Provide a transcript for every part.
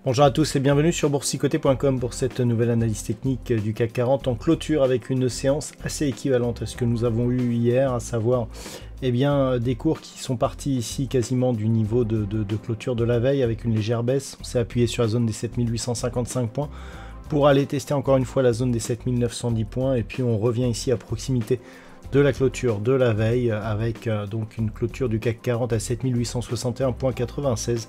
Bonjour à tous et bienvenue sur boursicoté.com pour cette nouvelle analyse technique du CAC 40 en clôture avec une séance assez équivalente à ce que nous avons eu hier, à savoir des cours qui sont partis ici quasiment du niveau de clôture de la veille avec une légère baisse. On s'est appuyé sur la zone des 7855 points pour aller tester encore une fois la zone des 7910 points et puis on revient ici à proximité de la clôture de la veille avec donc une clôture du CAC 40 à 7861,96.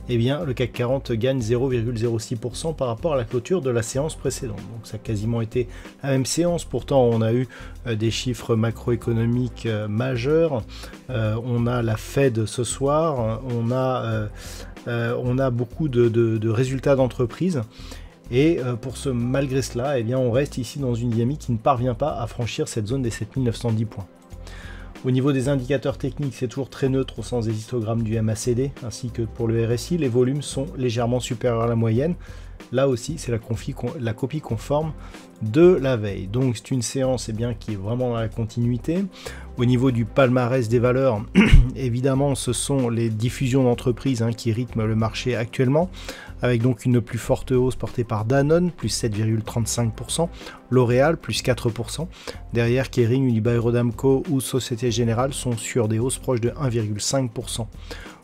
Eh bien le CAC 40 gagne 0,06% par rapport à la clôture de la séance précédente. Donc ça a quasiment été la même séance, pourtant on a eu des chiffres macroéconomiques majeurs, on a la Fed ce soir, on a beaucoup de résultats d'entreprise. Et malgré cela, eh bien, on reste ici dans une dynamique qui ne parvient pas à franchir cette zone des 7910 points. Au niveau des indicateurs techniques, c'est toujours très neutre au sens des histogrammes du MACD, ainsi que pour le RSI, les volumes sont légèrement supérieurs à la moyenne. Là aussi, c'est la copie conforme de la veille. Donc c'est une séance qui est vraiment dans la continuité. Au niveau du palmarès des valeurs, évidemment, ce sont les diffusions d'entreprises qui rythment le marché actuellement, avec donc une plus forte hausse portée par Danone, plus 7,35%, L'Oréal, plus 4%. Derrière, Kering, Unibail-Rodamco ou Société Générale sont sur des hausses proches de 1,5%.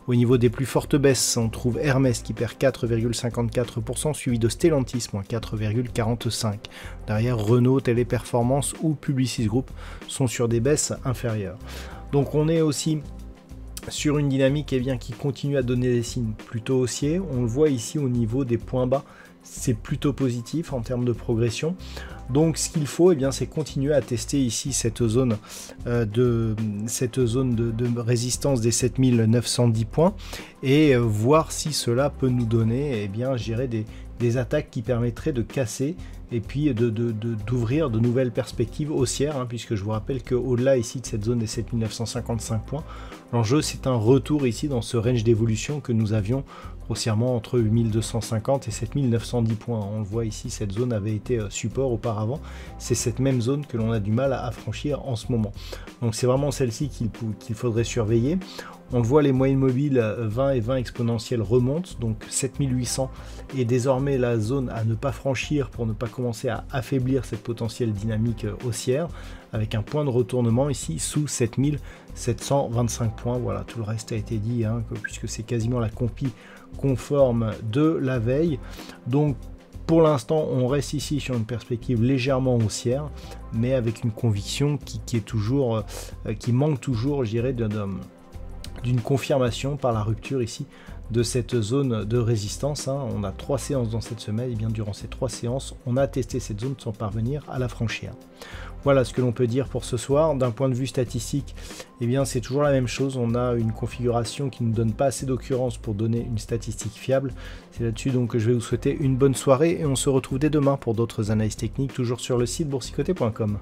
Au niveau des plus fortes baisses, on trouve Hermès qui perd 4,54%, suivi de Stellantis, moins 4,45%. Derrière, Renault, Téléperformance ou Publicis Group sont sur des baisses inférieures. Donc on est aussi sur une dynamique qui continue à donner des signes plutôt haussiers. On le voit ici au niveau des points bas, c'est plutôt positif en termes de progression. Donc ce qu'il faut, c'est continuer à tester ici cette zone de résistance des 7910 points et voir si cela peut nous donner des attaques qui permettraient de casser et puis d'ouvrir de nouvelles perspectives haussières, puisque je vous rappelle qu'au-delà ici de cette zone des 7955 points, l'enjeu c'est un retour ici dans ce range d'évolution que nous avions grossièrement entre 8250 et 7910 points. On le voit ici, cette zone avait été support auparavant. C'est cette même zone que l'on a du mal à franchir en ce moment. Donc c'est vraiment celle-ci qu'il faudrait surveiller. On le voit, les moyennes mobiles 20 et 20 exponentielles remontent, donc 7800 est désormais la zone à ne pas franchir pour ne pas commencer à affaiblir cette potentielle dynamique haussière, avec un point de retournement ici sous 7725 points. Voilà, tout le reste a été dit, puisque c'est quasiment la copie conforme de la veille. Donc pour l'instant, on reste ici sur une perspective légèrement haussière, mais avec une conviction qui manque toujours, je dirais, d'une confirmation par la rupture ici de cette zone de résistance. On a 3 séances dans cette semaine, et bien durant ces 3 séances, on a testé cette zone sans parvenir à la franchir. Voilà ce que l'on peut dire pour ce soir. D'un point de vue statistique, c'est toujours la même chose. On a une configuration qui ne donne pas assez d'occurrences pour donner une statistique fiable. C'est là-dessus donc que je vais vous souhaiter une bonne soirée et on se retrouve dès demain pour d'autres analyses techniques, toujours sur le site boursicoté.com.